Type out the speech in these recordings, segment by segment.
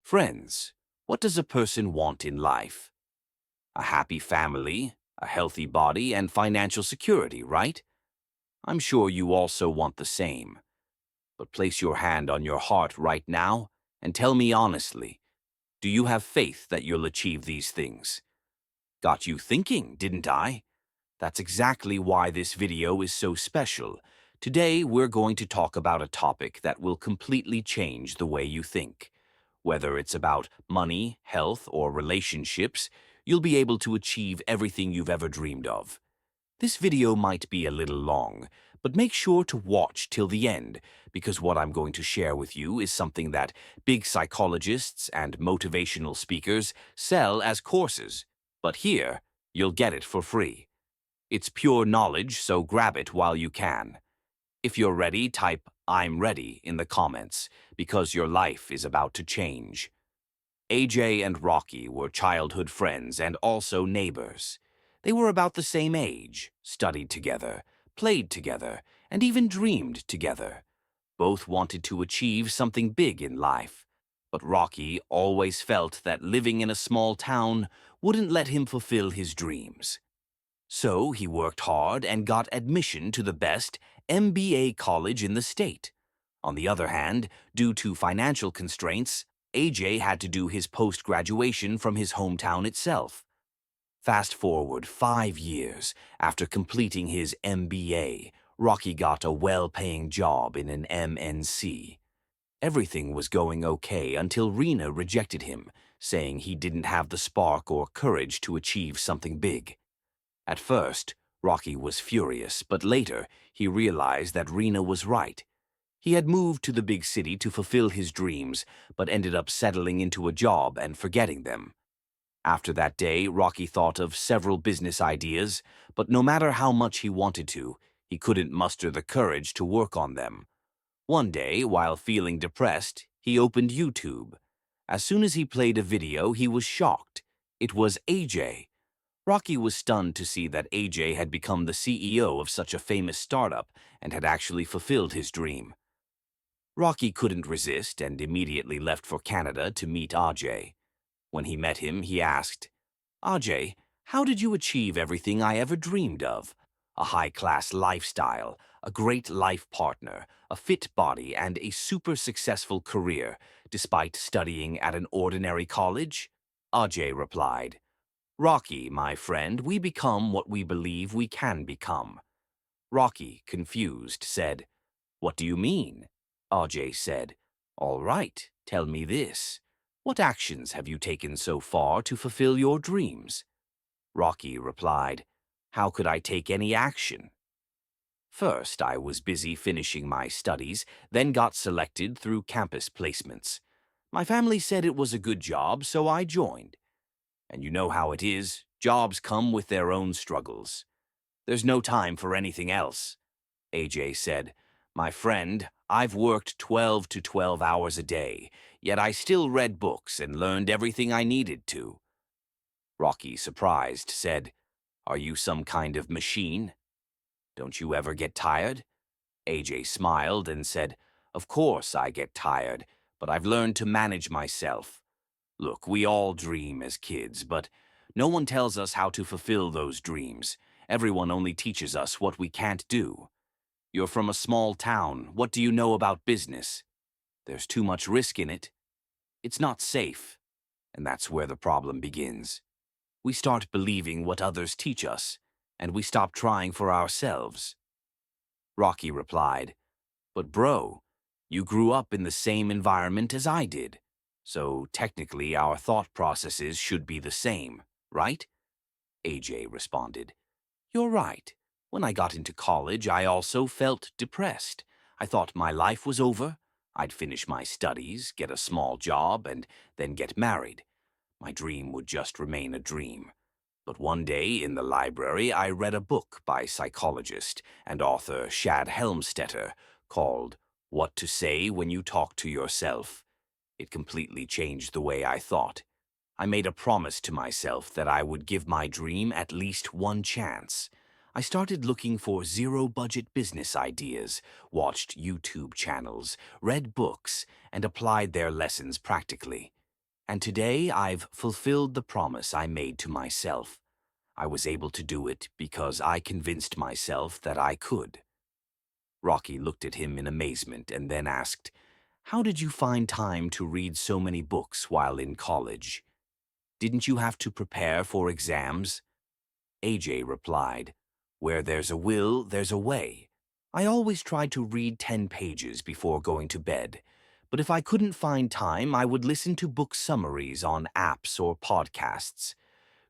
Friends, what does a person want in life? A happy family, a healthy body, and financial security, right? I'm sure you also want the same. But place your hand on your heart right now and tell me honestly, do you have faith that you'll achieve these things? Got you thinking, didn't I? That's exactly why this video is so special. Today, we're going to talk about a topic that will completely change the way you think. Whether it's about money, health, or relationships, you'll be able to achieve everything you've ever dreamed of. This video might be a little long, but make sure to watch till the end, because what I'm going to share with you is something that big psychologists and motivational speakers sell as courses. But here, you'll get it for free. It's pure knowledge, so grab it while you can. If you're ready, type "I'm ready" in the comments, because your life is about to change. Ajay and Rocky were childhood friends and also neighbors. They were about the same age, studied together, played together, and even dreamed together. Both wanted to achieve something big in life, but Rocky always felt that living in a small town wouldn't let him fulfill his dreams. So he worked hard and got admission to the best MBA college in the state. On the other hand, due to financial constraints, AJ had to do his post-graduation from his hometown itself. Fast forward 5 years after completing his MBA, Rocky got a well-paying job in an MNC. Everything was going okay until Rena rejected him, saying he didn't have the spark or courage to achieve something big. At first, Rocky was furious, but later he realized that Rena was right. He had moved to the big city to fulfill his dreams, but ended up settling into a job and forgetting them. After that day, Rocky thought of several business ideas, but no matter how much he wanted to, he couldn't muster the courage to work on them. One day, while feeling depressed, he opened YouTube. As soon as he played a video, he was shocked. It was AJ. Rocky was stunned to see that AJ had become the CEO of such a famous startup and had actually fulfilled his dream. Rocky couldn't resist and immediately left for Canada to meet Ajay. When he met him, he asked, "Ajay, how did you achieve everything I ever dreamed of? A high-class lifestyle, a great life partner, a fit body, and a super successful career, despite studying at an ordinary college?" Ajay replied, "Rocky, my friend, we become what we believe we can become." Rocky, confused, said, "What do you mean?" Ajay said, "All right, tell me this. What actions have you taken so far to fulfill your dreams?" Rocky replied, "How could I take any action? First, I was busy finishing my studies, then got selected through campus placements. My family said it was a good job, so I joined. And you know how it is, jobs come with their own struggles. There's no time for anything else." AJ said, "My friend, I've worked 12 to 12 hours a day, yet I still read books and learned everything I needed to." Rocky, surprised, said, "Are you some kind of machine? Don't you ever get tired?" AJ smiled and said, "Of course I get tired, but I've learned to manage myself. Look, we all dream as kids, but no one tells us how to fulfill those dreams. Everyone only teaches us what we can't do. You're from a small town. What do you know about business? There's too much risk in it. It's not safe. And that's where the problem begins. We start believing what others teach us, and we stop trying for ourselves." Rocky replied, "But bro, you grew up in the same environment as I did. So technically our thought processes should be the same, right?" AJ responded, "You're right. When I got into college, I also felt depressed. I thought my life was over. I'd finish my studies, get a small job, and then get married. My dream would just remain a dream. But one day in the library, I read a book by psychologist and author Shad Helmstetter called "What to Say When You Talk to Yourself." It completely changed the way I thought. I made a promise to myself that I would give my dream at least one chance. I started looking for zero-budget business ideas, watched YouTube channels, read books, and applied their lessons practically. And today I've fulfilled the promise I made to myself. I was able to do it because I convinced myself that I could. Rocky looked at him in amazement and then asked, "How did you find time to read so many books while in college? Didn't you have to prepare for exams?" AJ replied, "Where there's a will, there's a way. I always tried to read 10 pages before going to bed, but if I couldn't find time, I would listen to book summaries on apps or podcasts.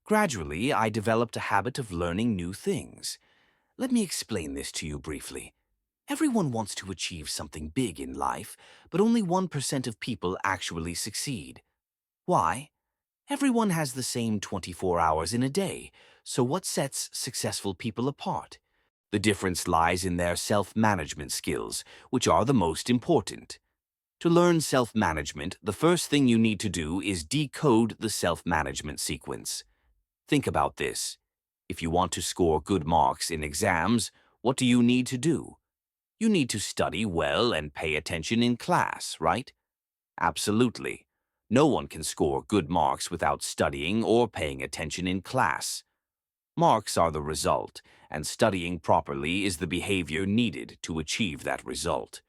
Gradually, I developed a habit of learning new things. Let me explain this to you briefly. Everyone wants to achieve something big in life, but only 1% of people actually succeed. Why? Everyone has the same 24 hours in a day, so what sets successful people apart? The difference lies in their self-management skills, which are the most important. To learn self-management, the first thing you need to do is decode the self-management sequence. Think about this. If you want to score good marks in exams, what do you need to do? You need to study well and pay attention in class, right? Absolutely. No one can score good marks without studying or paying attention in class. Marks are the result, and studying properly is the behavior needed to achieve that result.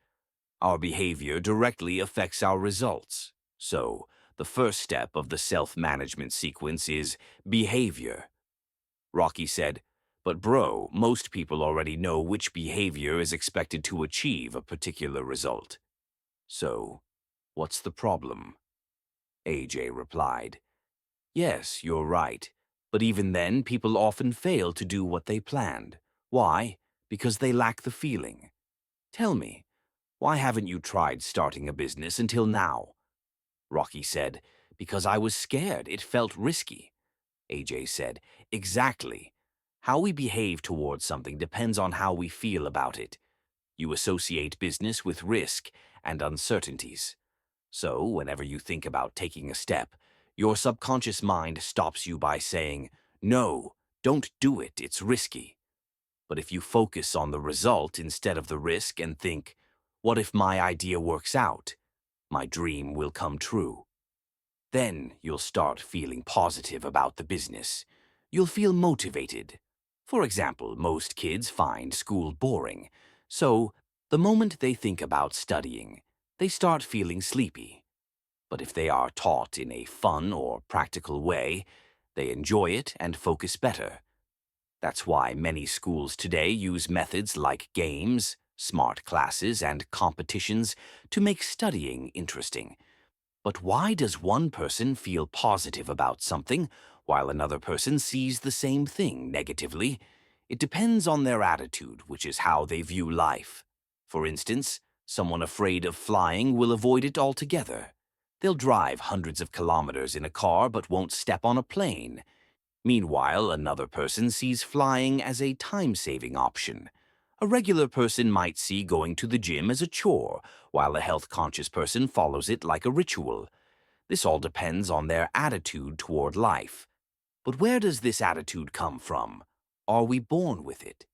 Our behavior directly affects our results. So, the first step of the self-management sequence is behavior. Rocky said, "But bro, most people already know which behavior is expected to achieve a particular result. So, what's the problem?" AJ replied, "Yes, you're right. But even then, people often fail to do what they planned. Why? Because they lack the feeling. Tell me, why haven't you tried starting a business until now?" Rocky said, "Because I was scared. It felt risky." AJ said, "Exactly. How we behave towards something depends on how we feel about it. You associate business with risk and uncertainties. So, whenever you think about taking a step, your subconscious mind stops you by saying, 'No, don't do it, it's risky.' But if you focus on the result instead of the risk and think, 'What if my idea works out? My dream will come true.' Then you'll start feeling positive about the business. You'll feel motivated. For example, most kids find school boring. So, the moment they think about studying, they start feeling sleepy. But if they are taught in a fun or practical way, they enjoy it and focus better. That's why many schools today use methods like games, smart classes, and competitions to make studying interesting. But why does one person feel positive about something while another person sees the same thing negatively? It depends on their attitude, which is how they view life. For instance, someone afraid of flying will avoid it altogether. They'll drive hundreds of kilometers in a car but won't step on a plane. Meanwhile, another person sees flying as a time-saving option. A regular person might see going to the gym as a chore, while a health-conscious person follows it like a ritual. This all depends on their attitude toward life. But where does this attitude come from? Are we born with it?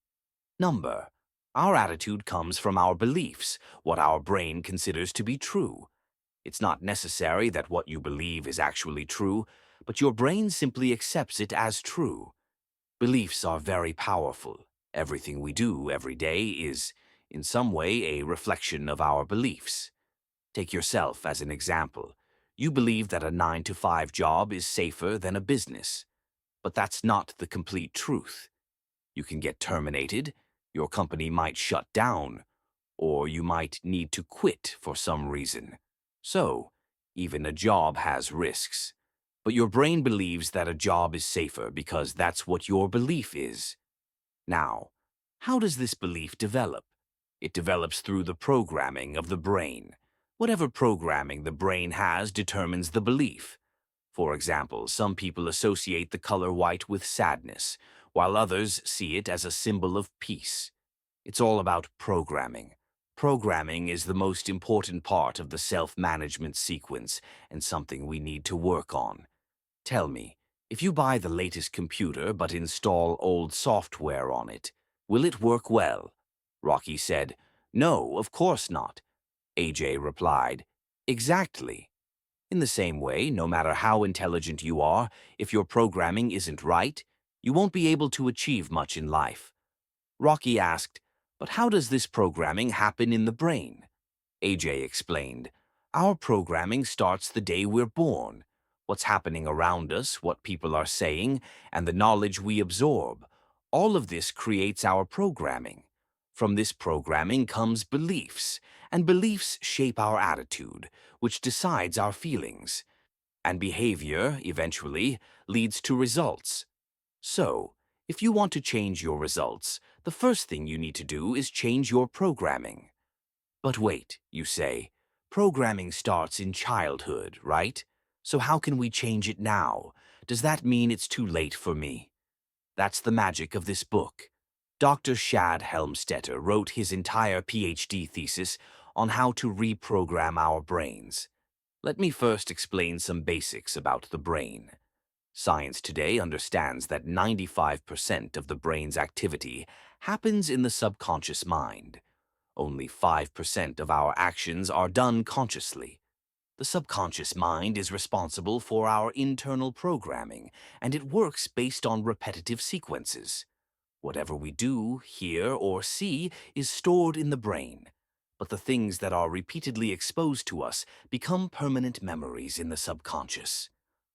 Number. Our attitude comes from our beliefs, what our brain considers to be true. It's not necessary that what you believe is actually true, but your brain simply accepts it as true. Beliefs are very powerful. Everything we do every day is, in some way, a reflection of our beliefs. Take yourself as an example. You believe that a 9-to-5 job is safer than a business. But that's not the complete truth. You can get terminated, your company might shut down, or you might need to quit for some reason. So, even a job has risks. But your brain believes that a job is safer because that's what your belief is. Now, how does this belief develop? It develops through the programming of the brain. Whatever programming the brain has determines the belief. For example, some people associate the color white with sadness, while others see it as a symbol of peace. It's all about programming. Programming is the most important part of the self-management sequence and something we need to work on. Tell me, if you buy the latest computer but install old software on it, will it work well? Rocky said, "No, of course not." AJ replied, "Exactly." In the same way, no matter how intelligent you are, if your programming isn't right, you won't be able to achieve much in life. Rocky asked, "But how does this programming happen in the brain?" AJ explained, "Our programming starts the day we're born. What's happening around us, what people are saying, and the knowledge we absorb, all of this creates our programming. From this programming comes beliefs, and beliefs shape our attitude, which decides our feelings. And behavior, eventually, leads to results. So, if you want to change your results, the first thing you need to do is change your programming." "But wait," you say, "programming starts in childhood, right? So how can we change it now? Does that mean it's too late for me?" That's the magic of this book. Dr. Shad Helmstetter wrote his entire PhD thesis on how to reprogram our brains. Let me first explain some basics about the brain. Science today understands that 95% of the brain's activity happens in the subconscious mind. Only 5% of our actions are done consciously. The subconscious mind is responsible for our internal programming, and it works based on repetitive sequences. Whatever we do, hear, or see is stored in the brain. But the things that are repeatedly exposed to us become permanent memories in the subconscious.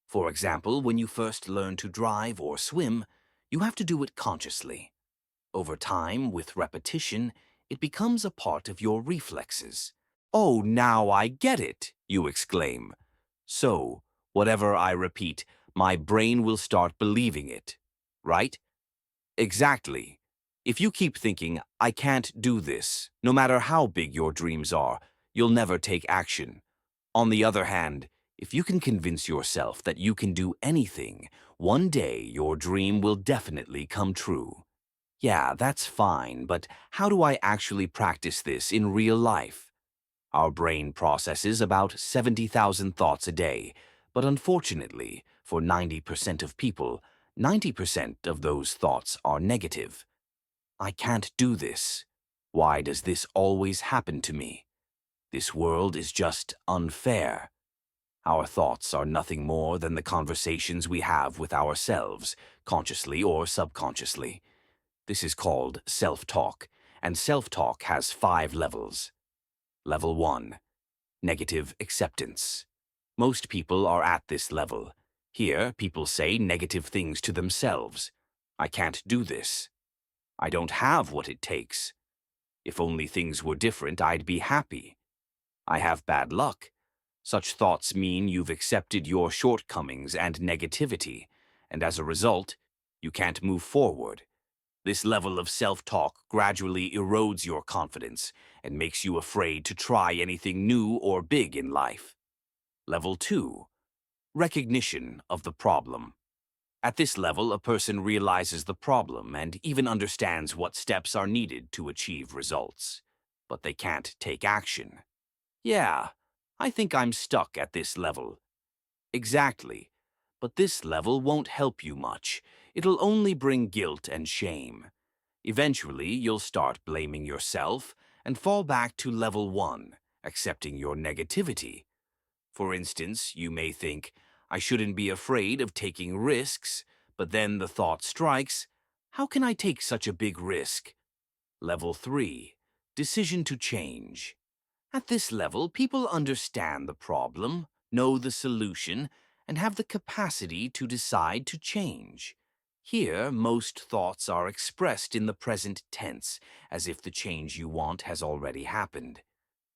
For example, when you first learn to drive or swim, you have to do it consciously. Over time, with repetition, it becomes a part of your reflexes. "Oh, now I get it," you exclaim. So, whatever I repeat, my brain will start believing it, right? Exactly. If you keep thinking, "I can't do this," no matter how big your dreams are, you'll never take action. On the other hand, if you can convince yourself that you can do anything, one day your dream will definitely come true. Yeah, that's fine, but how do I actually practice this in real life? Our brain processes about 70,000 thoughts a day, but unfortunately, for 90% of people, 90% of those thoughts are negative. "I can't do this. Why does this always happen to me? This world is just unfair." Our thoughts are nothing more than the conversations we have with ourselves, consciously or subconsciously. This is called self-talk, and self-talk has 5 levels. Level 1. Negative acceptance. Most people are at this level. Here, people say negative things to themselves. "I can't do this. I don't have what it takes. If only things were different, I'd be happy. I have bad luck." Such thoughts mean you've accepted your shortcomings and negativity, and as a result, you can't move forward. This level of self-talk gradually erodes your confidence and makes you afraid to try anything new or big in life. Level 2. Recognition of the problem. At this level, a person realizes the problem and even understands what steps are needed to achieve results. But they can't take action. "Yeah, I think I'm stuck at this level." Exactly. But this level won't help you much. It'll only bring guilt and shame. Eventually, you'll start blaming yourself and fall back to level 1, accepting your negativity. For instance, you may think, "I shouldn't be afraid of taking risks," but then the thought strikes, "How can I take such a big risk?" Level 3. Decision to change. At this level, people understand the problem, know the solution, and have the capacity to decide to change. Here, most thoughts are expressed in the present tense, as if the change you want has already happened.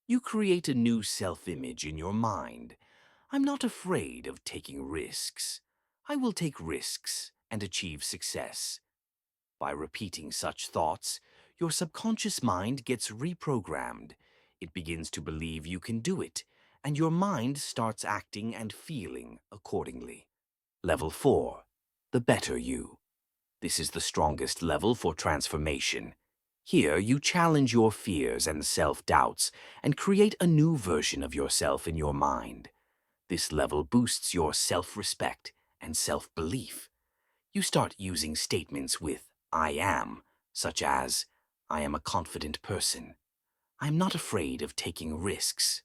You create a new self-image in your mind. "I'm not afraid of taking risks. I will take risks and achieve success." By repeating such thoughts, your subconscious mind gets reprogrammed. It begins to believe you can do it, and your mind starts acting and feeling accordingly. Level 4. The better you. This is the strongest level for transformation. Here, you challenge your fears and self-doubts and create a new version of yourself in your mind. This level boosts your self-respect and self-belief. You start using statements with "I am," such as, "I am a confident person. I am not afraid of taking risks,"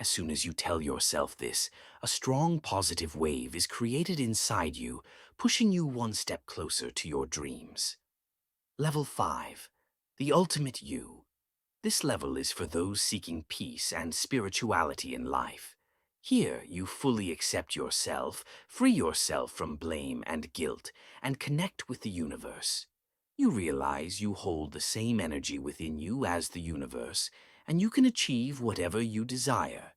As soon as you tell yourself this, a strong positive wave is created inside you, pushing you one step closer to your dreams. Level 5. The Ultimate You. This level is for those seeking peace and spirituality in life. Here, you fully accept yourself, free yourself from blame and guilt, and connect with the universe. You realize you hold the same energy within you as the universe, and you can achieve whatever you desire.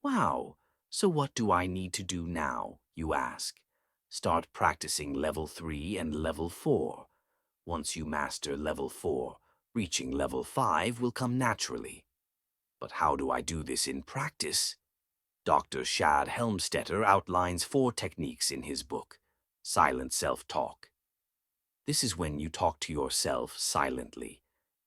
Wow, so what do I need to do now, you ask? Start practicing level 3 and level 4. Once you master level 4, reaching level 5 will come naturally. But how do I do this in practice? Dr. Shad Helmstetter outlines 4 techniques in his book, Silent Self-Talk. This is when you talk to yourself silently.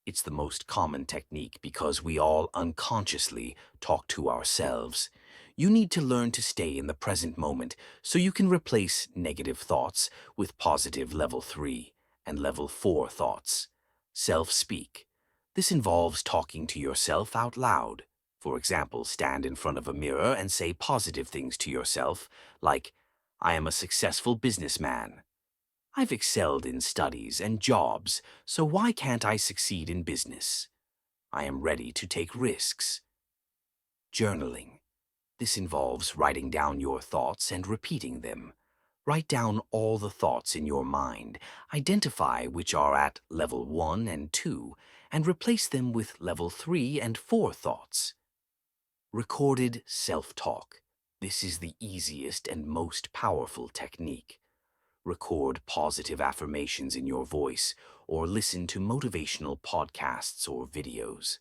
It's the most common technique because we all unconsciously talk to ourselves. You need to learn to stay in the present moment so you can replace negative thoughts with positive level 3 and level 4 thoughts. Self-speak. This involves talking to yourself out loud. For example, stand in front of a mirror and say positive things to yourself, like, I am a successful businessman. I've excelled in studies and jobs, so why can't I succeed in business? I am ready to take risks. Journaling. This involves writing down your thoughts and repeating them. Write down all the thoughts in your mind, identify which are at level 1 and 2, and replace them with level 3 and 4 thoughts. Recorded self-talk. This is the easiest and most powerful technique. Record positive affirmations in your voice, or listen to motivational podcasts or videos.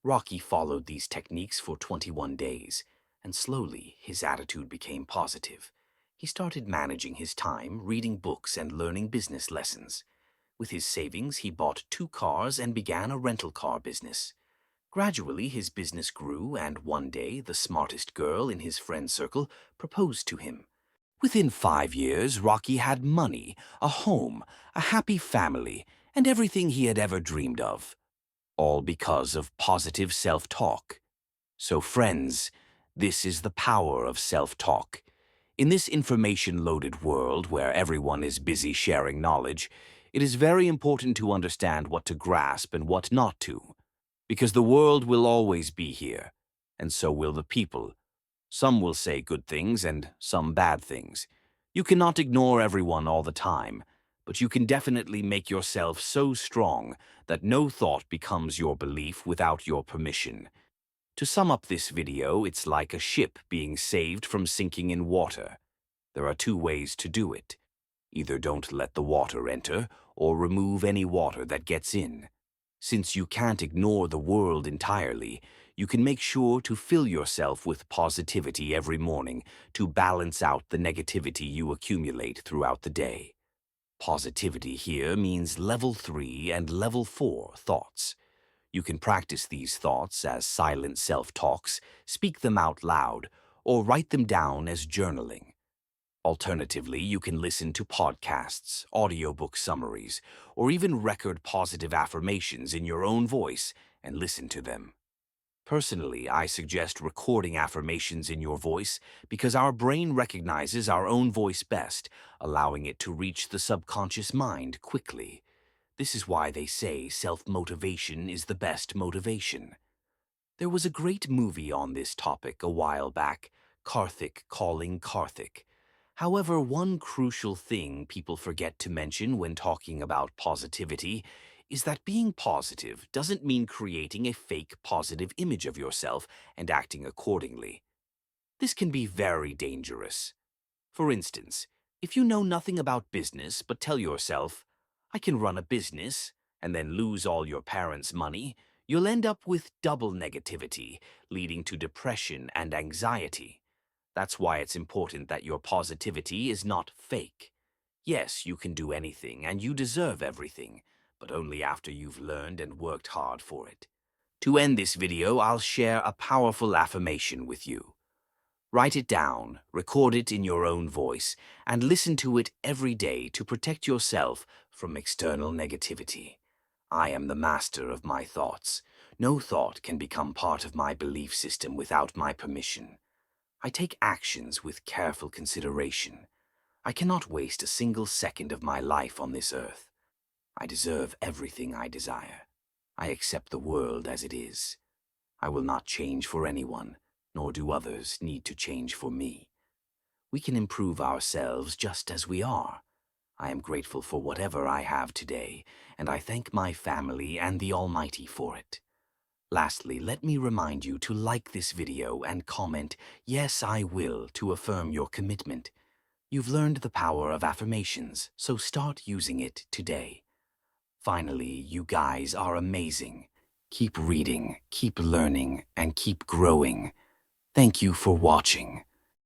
Rocky followed these techniques for 21 days, and slowly his attitude became positive. He started managing his time, reading books, and learning business lessons. With his savings, he bought 2 cars and began a rental car business. Gradually, his business grew, and one day, the smartest girl in his friend circle proposed to him. Within 5 years, Rocky had money, a home, a happy family, and everything he had ever dreamed of. All because of positive self-talk. So friends, this is the power of self-talk. In this information-loaded world where everyone is busy sharing knowledge, it is very important to understand what to grasp and what not to. Because the world will always be here, and so will the people. Some will say good things and some bad things. You cannot ignore everyone all the time, but you can definitely make yourself so strong that no thought becomes your belief without your permission. To sum up this video, it's like a ship being saved from sinking in water. There are 2 ways to do it. Either don't let the water enter, or remove any water that gets in. Since you can't ignore the world entirely, you can make sure to fill yourself with positivity every morning to balance out the negativity you accumulate throughout the day. Positivity here means level 3 and level 4 thoughts. You can practice these thoughts as silent self-talks, speak them out loud, or write them down as journaling. Alternatively, you can listen to podcasts, audiobook summaries, or even record positive affirmations in your own voice and listen to them. Personally, I suggest recording affirmations in your voice because our brain recognizes our own voice best, allowing it to reach the subconscious mind quickly. This is why they say self-motivation is the best motivation. There was a great movie on this topic a while back, Karthik Calling Karthik. However, one crucial thing people forget to mention when talking about positivity is that being positive doesn't mean creating a fake positive image of yourself and acting accordingly. This can be very dangerous. For instance, if you know nothing about business but tell yourself, I can run a business, and then lose all your parents' money, you'll end up with double negativity, leading to depression and anxiety. That's why it's important that your positivity is not fake. Yes, you can do anything and you deserve everything, but only after you've learned and worked hard for it. To end this video, I'll share a powerful affirmation with you. Write it down, record it in your own voice, and listen to it every day to protect yourself from external negativity. I am the master of my thoughts. No thought can become part of my belief system without my permission. I take actions with careful consideration. I cannot waste a single second of my life on this earth. I deserve everything I desire. I accept the world as it is. I will not change for anyone, nor do others need to change for me. We can improve ourselves just as we are. I am grateful for whatever I have today, and I thank my family and the Almighty for it. Lastly, let me remind you to like this video and comment, "Yes, I will," to affirm your commitment. You've learned the power of affirmations, so start using it today. Finally, you guys are amazing. Keep reading, keep learning, and keep growing. Thank you for watching.